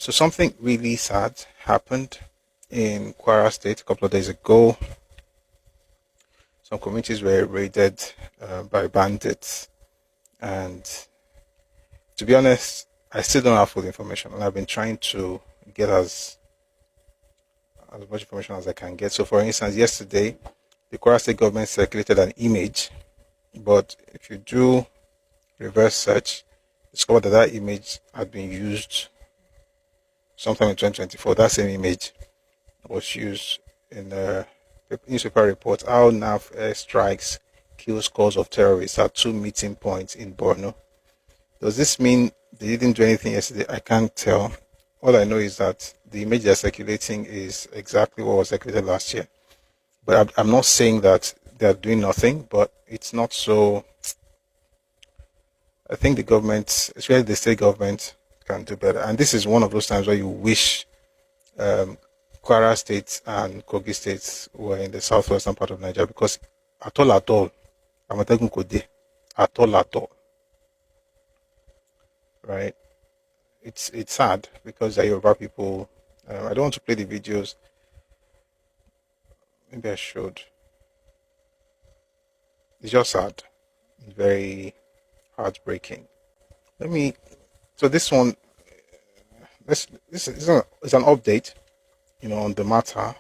So something really sad happened in Kwara State a couple of days ago. Some communities were raided by bandits, and to be honest, I still don't have full information, and I've been trying to get as much information as I can get. So, for instance, yesterday, the Kwara State government circulated an image, but if you do reverse search, discover that image had been used sometime in 2024. That same image was used in a newspaper report, how NAF airstrikes kill scores of terrorists at 2 meeting points in Borno. Does this mean they didn't do anything yesterday? I can't tell. All I know is that the image they're circulating is exactly what was circulated last year. But I'm not saying that they're doing nothing, but it's not so. I think the government, especially the state government, can do better. And this is one of those times where you wish Kwara State and Kogi State were in the southwestern part of Nigeria, because at all, I'm not talking Kode, at all, right? It's sad because the Yoruba people. I don't want to play the videos. Maybe I should. It's just sad. It's very heartbreaking. So this one. This is an update, on the matter.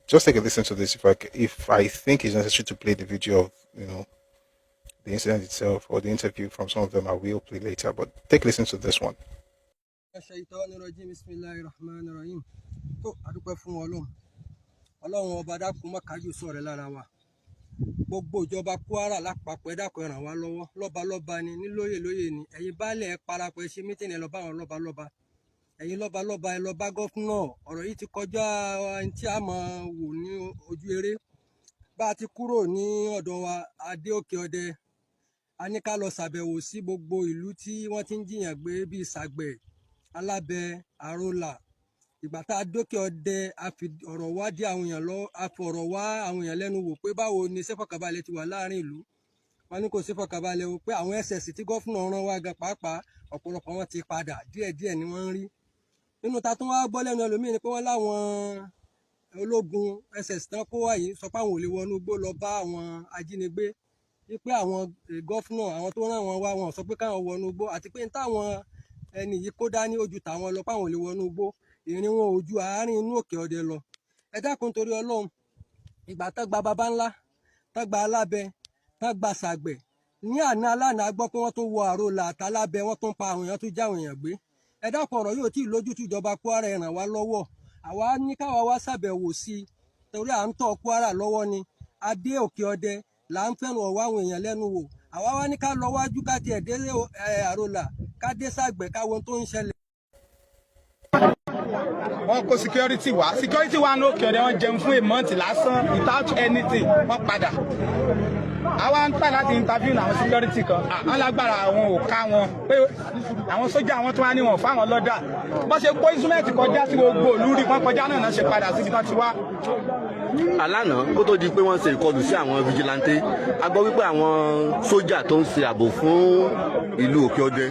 Just take a listen to this. If I think it's necessary to play the video of the incident itself or the interview from some of them, I will play later. But take a listen to this one. Gbogbo ìjọba Kwara lápapọ̀ ẹ dákun ẹ ràn wá lọ́wọ́, lọ́balọ́ba ni, nílóyè lóyè ni, ẹ̀yin baálẹ̀ ẹ parapọ̀ ẹ ṣe mítìnì ẹ lọ bá àwọn lọ́balọ́ba, ẹ̀yin lọ́balọ́ba ẹ lọ bá gọ́fúnà. Ọ̀rọ̀ yìí ti kọjá ẹni tí a máa wò ní ojú eré. Bá a ti kúrò ní ọ̀dọ̀ wa adé òkè ọdẹ, a ní ká lọ ṣàbẹ̀wò sí gbogbo ìlú tí wọ́n ti ń jiyàn gbé bíi Sàgbẹ̀, Alábẹ, Àrólà. Ìgbà tá a dókè ọdẹ, a fi ọ̀rọ̀ wá dí àwọn èèyàn lọ, a fi ọ̀rọ̀ wá àwọn èèyàn lẹ́nu wò pé báwo ni ṣẹ́fọ̀kàbalẹ̀ ti wà láàrin ìlú. Wọ́n ní kò ṣẹ́fọ̀kàbalẹ̀ o, pé àwọn SS tí gọ́fúnà rán wá gan pàápàá ọ̀pọ̀lọpọ̀ wọn ti padà, díẹ̀díẹ̀ ni wọ́n ń rí. Nínú ta tún wá gbọ́ lẹ́nu ẹlòmíì ni pé wọ́n láwọn ológun SS tán kó wá yìí sọ pé àwọn ò lè wọnú igbó lọ bá àwọn ajínigbé, wípé àwọn gọ́fúnà àwọn tó rán wọn wá wọn sọ pé káwọn wọnú igbó, àti pé táwọn ẹni yìí kó dání ojú tàwọn lọ, páwọn ò lè wọnú igbó, ìrìn wọn ò ju àárín inú òkè ọdẹ lọ. Ẹ dákun torí Ọlọ́run, ìgbà tán gba baba ńlá, tán gba Alábẹ, tán gba Sàgbẹ̀, ní àná alánàá gbọ́ pé wọ́n tún wọ Àrólà àtàlábẹ, wọ́n tún pa àwọn èèyàn, tún já àwọn èèyàn gbé. Ẹ dákun ọ̀rọ̀ yóò tí ì lójútùú, ìjọba Kwara ẹ ràn wá lọ́wọ́. Àwa ní káwa wá ṣàbẹ̀wò sí i torí à ń tọ́ Kwara lọ́wọ́ ni. Adé òkè ọdẹ là ń fẹ́ràn ọ̀wọ́ àwọn èèyàn lẹ́nu wò. Àwa wá ní ká lọ wájú ká tiẹ̀ dé Àrólà, ká dé Sàgbẹ̀, ká wo ohun tó ń ṣẹlẹ̀. Wọ́n kó security wá ní òkè ọdẹ, wọ́n jẹun fún a month lásán without anything, wọ́n padà. Àwa ń tà láti interview àwọn security kan, àwọn lágbára àwọn ò ká wọn, pé àwọn sójà wọn tó wá ní wọn fáwọn lọ́dà. Bọ́n ṣe kó instrument kọjá sí gbogbo òlú rí, wọ́n kọjá náà ṣe padà síbi tán ti wá. Alánà kó tó di pé wọ́n ṣe ìkọlù sí àwọn vigilante, a gbọ́ wípé àwọn sójà tó ń ṣe ààbò fún ìlú òkè ọdẹ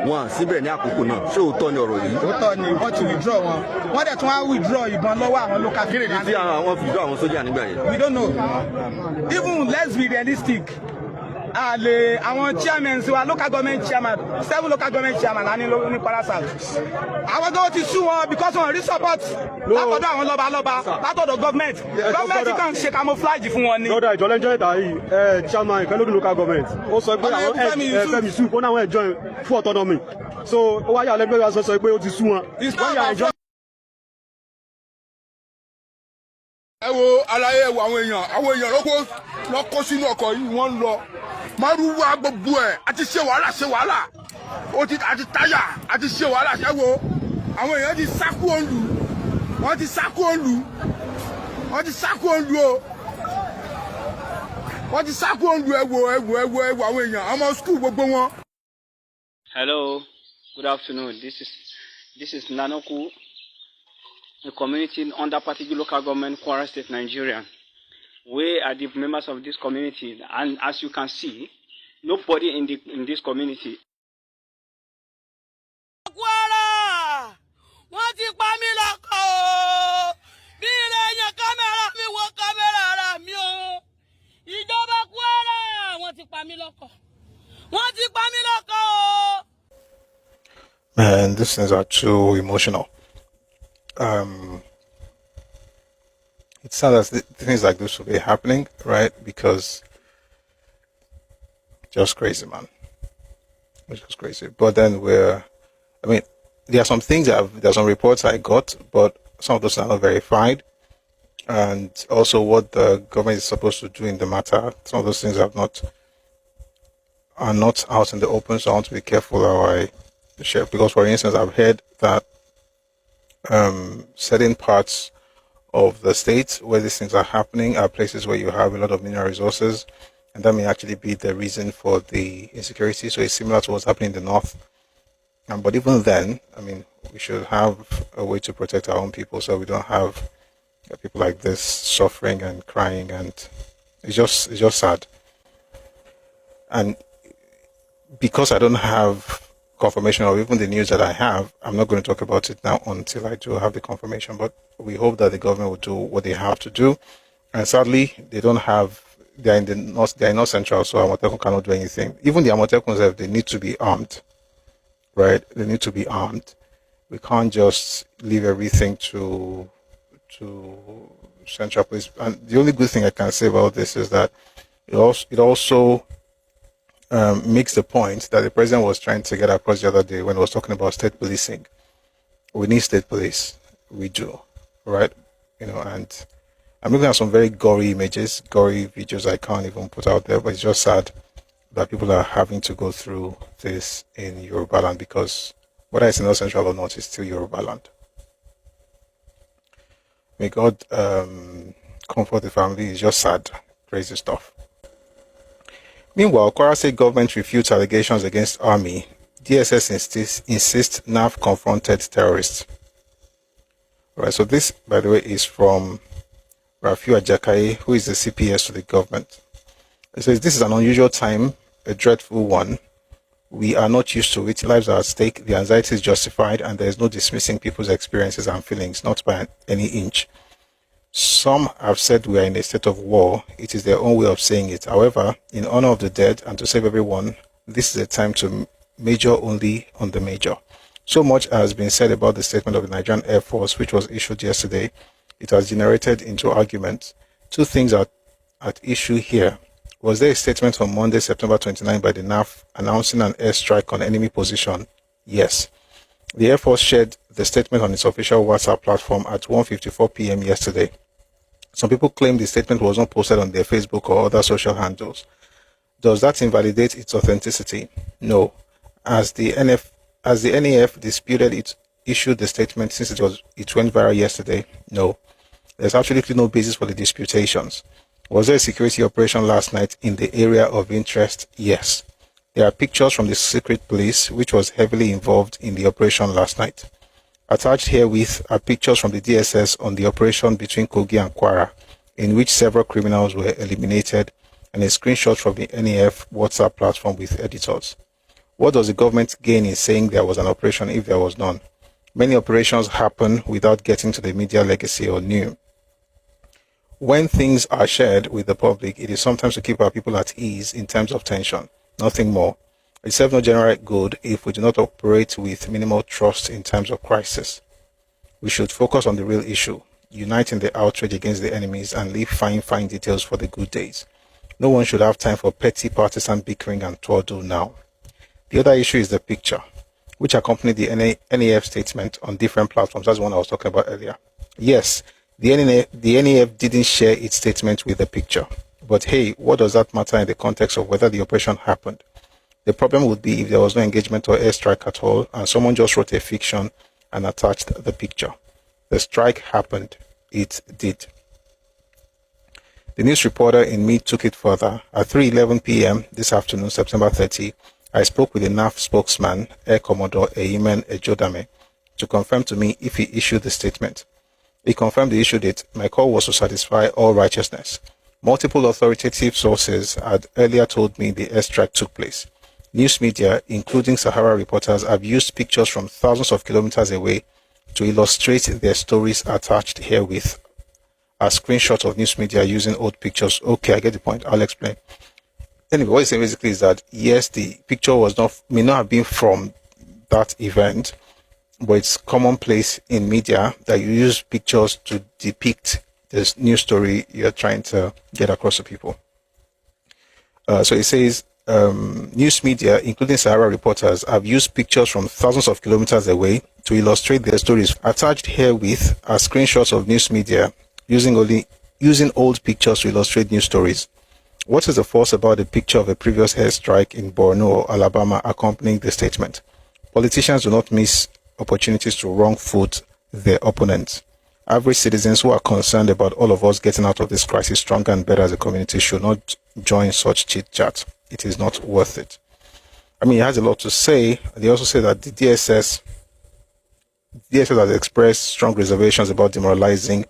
wọn síbẹ̀ ní àkókò náà. Ṣé òótọ́ ni ọ̀rọ̀ yìí? Òótọ́ ni, wọ́n ti withdraw wọn. Wọ́n dẹ̀ tún wá withdraw ìbọn lọ́wọ́ àwọn local vigilante. Kí ni tí àwọn withdraw àwọn sójà nígbà yẹn? We don't know. Even let's be realistic. Àwọn chairmen wa local government chairman, 7 local government chairman ní Kwara South. Àwọn tó ti sú wọn because wọn rí support látọ̀dọ̀ àwọn lọ́balọ́ba, látọ̀dọ̀ government. Government kàn ṣe camouflage fún wọn ni. Lọ́dọ̀ ìjọlẹ́jọ́ ìta yìí, chairman ìkẹ́lódún local government, ó sọ pé àwọn Fẹ́mi Sùn kó náà wọ́n join fún autonomy. So ó wáyà lẹ́gbẹ̀ẹ́ wa sọ pé ó ti sú wọn. Ẹ wo àlàyé wo àwọn èèyàn ló kó sínú ọkọ̀ yìí, wọ́n ń lọ márùwá gbogbo ẹ̀, àti ṣe wàhálà àti táyà àti ṣe wàhálà. Ẹ wo àwọn èèyàn ti sákú òǹlù, wọ́n ti sákú òǹlù o, wọ́n ti sákú òǹlù. Ẹ wo àwọn èèyàn, ọmọ skul gbogbo wọn. Hello, good afternoon. This is Nanoku, a community under Patigi local government, Kwara State, Nigeria. We are the members of this community, and as you can see, nobody in this community. Kwara! Wọ́n these things are too emotional. It's sad that things like this will be happening, right? Because just crazy, man. It's just crazy. But then there are some things there's some reports I got, but some of those are not verified. And also what the government is supposed to do in the matter, some of those things are not out in the open, so I want to be careful how I share. Because, for instance, I've heard that certain parts of the state where these things are happening are places where you have a lot of mineral resources, and that may actually be the reason for the insecurity. So it's similar to what's happening in the north. But even then, we should have a way to protect our own people, so we don't have people like this suffering and crying, and it's just sad. And because I don't have confirmation of even the news that I have, I'm not going to talk about it now until I do have the confirmation. But we hope that the government will do what they have to do. And sadly, they don't have. They are in the north. They are not central, so Amotekun cannot do anything. Even the Amotekuns, they need to be armed, right? They need to be armed. We can't just leave everything to central police. And the only good thing I can say about this is that it also makes the point that the president was trying to get across the other day when he was talking about state policing. We need state police. We do, right? And I'm looking at some very gory images, gory videos I can't even put out there, but it's just sad that people are having to go through this in Yoruba land, because whether it's in North Central or not, it's still Yoruba land. May God comfort the family. It's just sad, crazy stuff. Meanwhile, Kwara State government refutes allegations against army. DSS insists NAF confronted terrorists. Right, so this, by the way, is from Rafiu Ajakai, who is the CPS to the government. It says, this is an unusual time, a dreadful one. We are not used to it. Lives are at stake. The anxiety is justified, and there is no dismissing people's experiences and feelings, not by any inch. Some have said we are in a state of war. It is their own way of saying it. However, in honor of the dead and to save everyone, this is a time to major only on the major. So much has been said about the statement of the Nigerian Air Force, which was issued yesterday. It has generated into arguments. Two things are at issue here. Was there a statement on Monday, September 29 by the NAF announcing an airstrike on enemy position? Yes. The Air Force shared the statement on its official WhatsApp platform at 1:54 p.m. yesterday. Some people claim the statement was not posted on their Facebook or other social handles. Does that invalidate its authenticity? No. As the NAF disputed it issued the statement since it went viral yesterday? No. There's absolutely no basis for the disputations. Was there a security operation last night in the area of interest? Yes. There are pictures from the secret police, which was heavily involved in the operation last night. Attached herewith are pictures from the DSS on the operation between Kogi and Kwara, in which several criminals were eliminated, and a screenshot from the NAF WhatsApp platform with editors. What does the government gain in saying there was an operation if there was none? Many operations happen without getting to the media legacy or new. When things are shared with the public, it is sometimes to keep our people at ease in times of tension, nothing more. It serves no general good if we do not operate with minimal trust in times of crisis. We should focus on the real issue, unite in the outrage against the enemies, and leave fine details for the good days. No one should have time for petty partisan bickering and twaddle now. The other issue is the picture, which accompanied the NAF statement on different platforms. That's the one I was talking about earlier. Yes, the NAF didn't share its statement with the picture. But hey, what does that matter in the context of whether the operation happened? The problem would be if there was no engagement or airstrike at all, and someone just wrote a fiction and attached the picture. The strike happened. It did. The news reporter in me took it further. At 3:11 p.m. this afternoon, September 30, I spoke with the NAF spokesman, Air Commodore Eimen Ejodame, to confirm to me if he issued the statement. He confirmed he issued it. My call was to satisfy all righteousness. Multiple authoritative sources had earlier told me the airstrike took place. News media, including Sahara reporters, have used pictures from thousands of kilometers away to illustrate their stories attached herewith. A screenshot of news media using old pictures. Okay, I get the point. I'll explain. Anyway, what he's saying basically is that yes, the picture may not have been from that event, but it's commonplace in media that you use pictures to depict this news story you're trying to get across to people. So it says, news media, including Sahara reporters, have used pictures from thousands of kilometers away to illustrate their stories. Attached herewith are screenshots of news media using old pictures to illustrate news stories. What is the false about the picture of a previous airstrike in Borno or Alabama accompanying the statement? Politicians do not miss opportunities to wrong-foot their opponents. Average citizens who are concerned about all of us getting out of this crisis stronger and better as a community should not join such chit-chat. It is not worth it. I mean, he has a lot to say. They also say that the DSS has expressed strong reservations about demoralizing,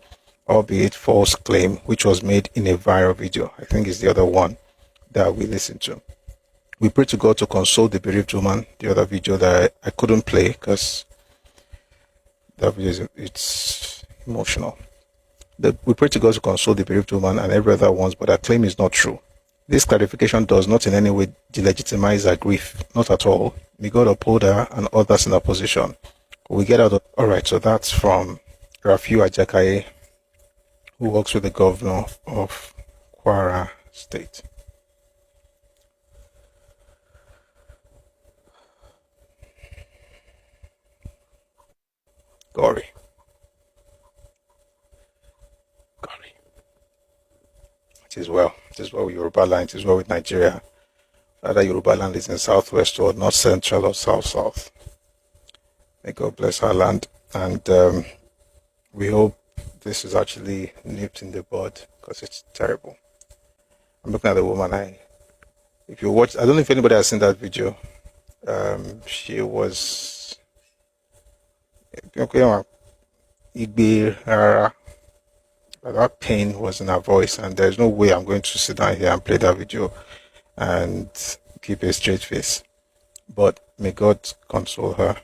albeit false claim, which was made in a viral video. I think it's the other one that we listened to. We pray to God to console the bereaved woman. The other video that I couldn't play because that video it's emotional. We pray to God to console the bereaved woman and every other ones, but that claim is not true. This clarification does not in any way delegitimize her grief, not at all. May God uphold her and others in her position. We get out of... Alright, so that's from Rafiu Ajakaye, who works with the governor of Kwara State. Gory. It is well with Yoruba land, it is well with Nigeria. Whether Yoruba land is in southwest or north central or south. May God bless our land, and we hope this is actually nipped in the bud because it's terrible. I'm looking at the woman. If you watch, I don't know if anybody has seen that video. She was that pain was in her voice, and there's no way I'm going to sit down here and play that video and keep a straight face. But may God console her.